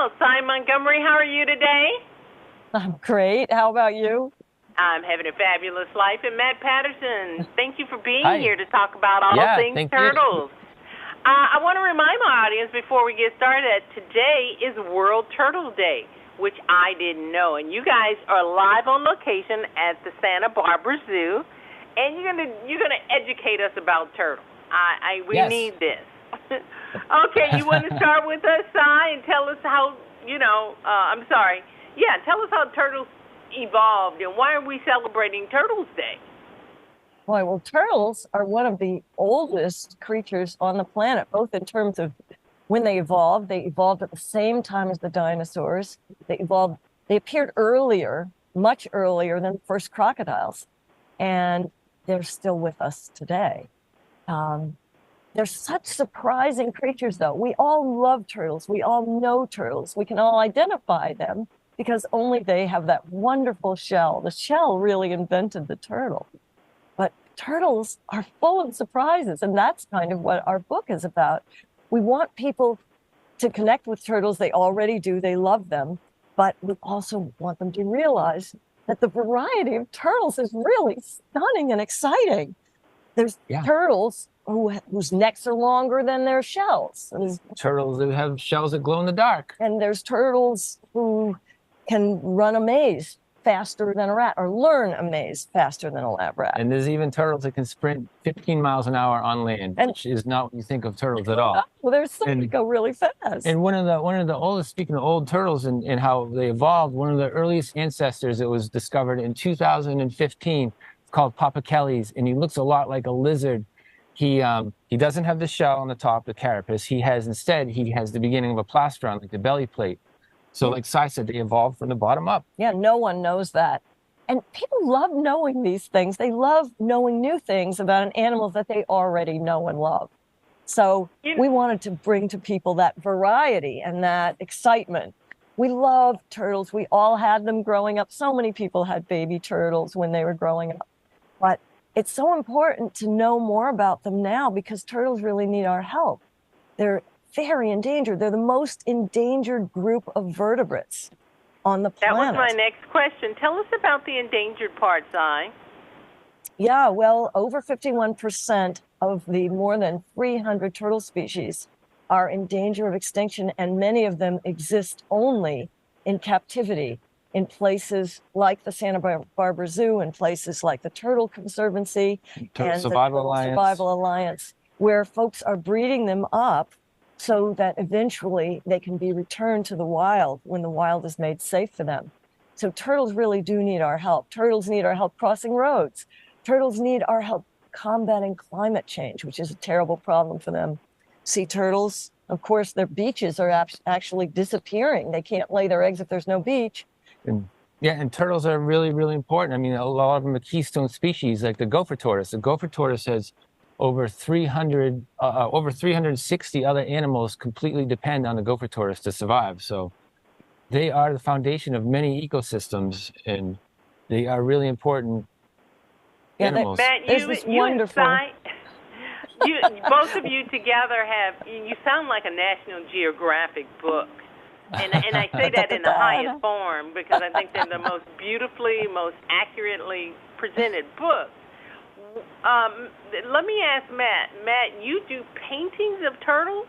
Well, Cy Montgomery, how are you today? I'm great. How about you? I'm having a fabulous life. And Matt Patterson, thank you for being Hi. here to talk about all Yeah, things thank you. turtles. I want to remind my audience before we get started that today is World Turtle Day, which I didn't know. And you guys are live on location at the Santa Barbara Zoo, and you're gonna educate us about turtles. We Yes. need this. Okay, you want to start with us, Cy, and tell us how I'm sorry. Yeah, tell us how turtles evolved and why are we celebrating Turtles Day? Boy, well, turtles are one of the oldest creatures on the planet, both in terms of when they evolved. They evolved at the same time as the dinosaurs. They appeared earlier, much earlier than the first crocodiles, and they're still with us today. They're such surprising creatures, though. We all love turtles. We all know turtles. We can all identify them because only they have that wonderful shell. The shell really invented the turtle. But turtles are full of surprises, and that's kind of what our book is about. We want people to connect with turtles. They already do. They love them. But we also want them to realize that the variety of turtles is really stunning and exciting. There's turtles whose necks are longer than their shells. There's turtles that have shells that glow in the dark. And there's turtles who can run a maze faster than a rat or learn a maze faster than a lab rat. And there's even turtles that can sprint 15 miles an hour on land, which is not what you think of turtles at all. Well, there's some that go really fast. And one of the oldest, speaking of old turtles and how they evolved, one of the earliest ancestors that was discovered in 2015 called Papakeles, and he looks a lot like a lizard. He doesn't have the shell on the top, the carapace. He has the beginning of a plastron, like the belly plate. So like Cy said, they evolved from the bottom up. Yeah, no one knows that. And people love knowing these things. They love knowing new things about an animal that they already know and love. So we wanted to bring to people that variety and that excitement. We love turtles. We all had them growing up. So many people had baby turtles when they were growing up. But it's so important to know more about them now because turtles really need our help. They're very endangered. They're the most endangered group of vertebrates on the planet. That was my next question. Tell us about the endangered part, Cy. Yeah, well, over 51% of the more than 300 turtle species are in danger of extinction, and many of them exist only in captivity in places like the Santa Barbara Zoo and places like the Turtle Conservancy and Survival the Alliance. Survival Alliance, where folks are breeding them up so that eventually they can be returned to the wild when the wild is made safe for them. So turtles really do need our help. Turtles need our help crossing roads. Turtles need our help combating climate change, which is a terrible problem for them. Sea turtles, of course, their beaches are actually disappearing. They can't lay their eggs if there's no beach. And turtles are really, really important. I mean, a lot of them are keystone species, like the gopher tortoise. The gopher tortoise has over 360 other animals completely depend on the gopher tortoise to survive. So they are the foundation of many ecosystems, and they are really important animals. Matt, wonderful. And Cy, both of you together you sound like a National Geographic book. And I say that in the highest form because I think they're the most beautifully, most accurately presented books. Let me ask Matt. Matt, you do paintings of turtles?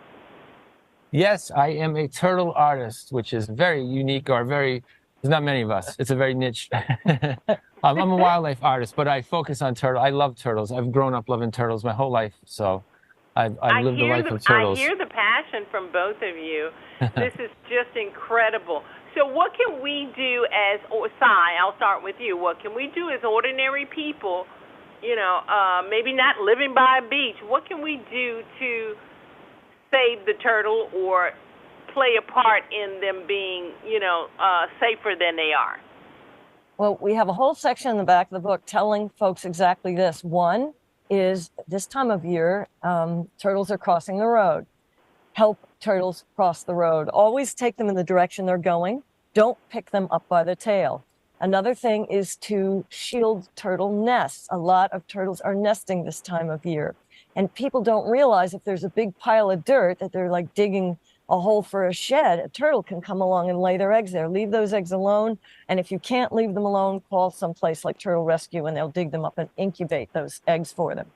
Yes, I am a turtle artist, which is very unique, there's not many of us. It's a very niche. I'm a wildlife artist, but I focus on turtles. I love turtles. I've grown up loving turtles my whole life, so I've lived the life of turtles. I hear the passion from both of you. This is just incredible. So what can we do Cy, I'll start with you. What can we do as ordinary people, maybe not living by a beach? What can we do to save the turtle or play a part in them being, safer than they are? Well, we have a whole section in the back of the book telling folks exactly this. One is this time of year, turtles are crossing the road. Help turtles cross the road. Always take them in the direction they're going. Don't pick them up by the tail. Another thing is to shield turtle nests. A lot of turtles are nesting this time of year. And people don't realize if there's a big pile of dirt that they're like digging a hole for a shed, a turtle can come along and lay their eggs there. Leave those eggs alone. And if you can't leave them alone, call someplace like Turtle Rescue and they'll dig them up and incubate those eggs for them.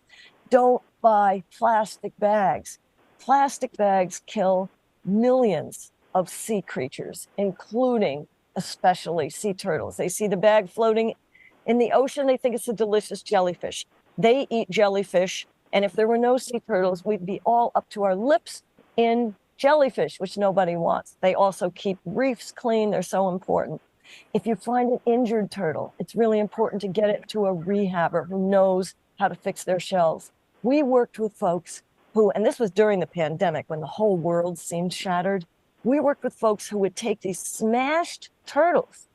Don't buy plastic bags. Plastic bags kill millions of sea creatures, including especially sea turtles. They see the bag floating in the ocean, they think it's a delicious jellyfish. They eat jellyfish, and if there were no sea turtles, we'd be all up to our lips in jellyfish, which nobody wants. They also keep reefs clean. They're so important. If you find an injured turtle, it's really important to get it to a rehabber who knows how to fix their shells. We worked with folks who, and this was during the pandemic when the whole world seemed shattered, we worked with folks who would take these smashed turtles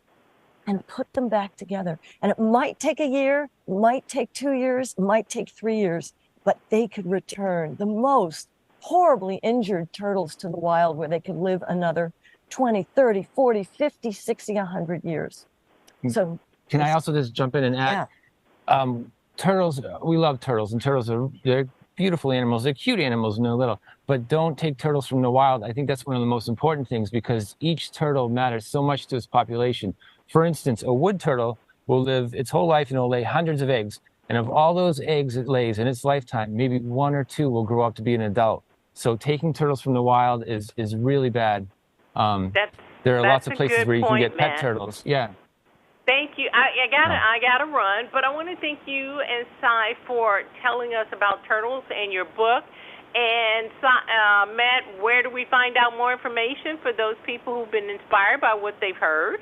and put them back together. And it might take a year, might take 2 years, might take 3 years, but they could return the most horribly injured turtles to the wild where they could live another 20, 30, 40, 50, 60, 100 years. So can I also just jump in and add, turtles, we love turtles, and turtles they're beautiful animals. They're cute animals, no little, but don't take turtles from the wild. I think that's one of the most important things because each turtle matters so much to its population. For instance, a wood turtle will live its whole life and it'll lay hundreds of eggs. And of all those eggs it lays in its lifetime, maybe 1 or 2 will grow up to be an adult. So taking turtles from the wild is really bad. There are lots of places where you can get pet turtles. Yeah. Thank you. I gotta run, but I want to thank you and Cy for telling us about turtles and your book. And Matt, where do we find out more information for those people who've been inspired by what they've heard?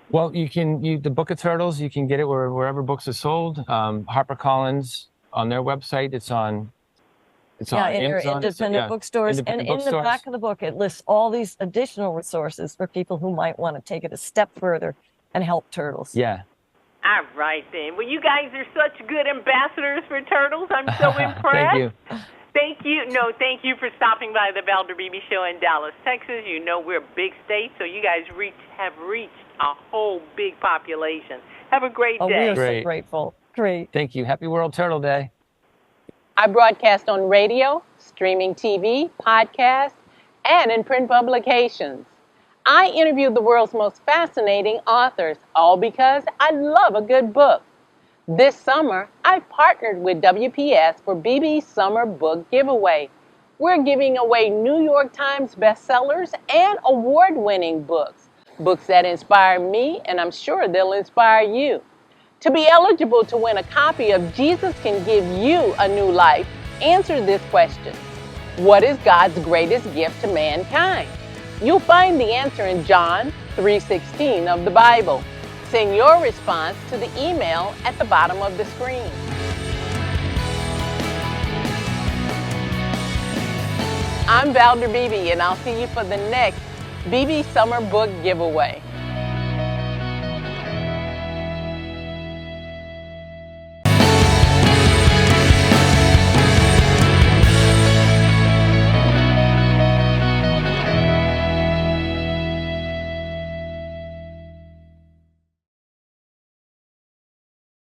Well, the Book of Turtles, you can get it wherever books are sold. HarperCollins on their website. It's on in Amazon, your independent bookstores. And in the back of the book, it lists all these additional resources for people who might want to take it a step further and help turtles. Yeah. All right, then. Well, you guys are such good ambassadors for turtles. I'm so impressed. Thank you. Thank you. No, thank you for stopping by the Valder Beebe Show in Dallas, Texas. You know we're a big state, so you guys have reached a whole big population. Have a great day. We are so grateful. Great. Thank you. Happy World Turtle Day. I broadcast on radio, streaming TV, podcast, and in print publications. I interview the world's most fascinating authors, all because I love a good book. This summer, I partnered with WPS for Beebe's Summer Book Giveaway. We're giving away New York Times bestsellers and award-winning books. Books that inspire me, and I'm sure they'll inspire you. To be eligible to win a copy of Jesus Can Give You a New Life, answer this question. What is God's greatest gift to mankind? You'll find the answer in John 3:16 of the Bible. Send your response to the email at the bottom of the screen. I'm Valder Beebe, and I'll see you for the next Beebe Summer Book Giveaway.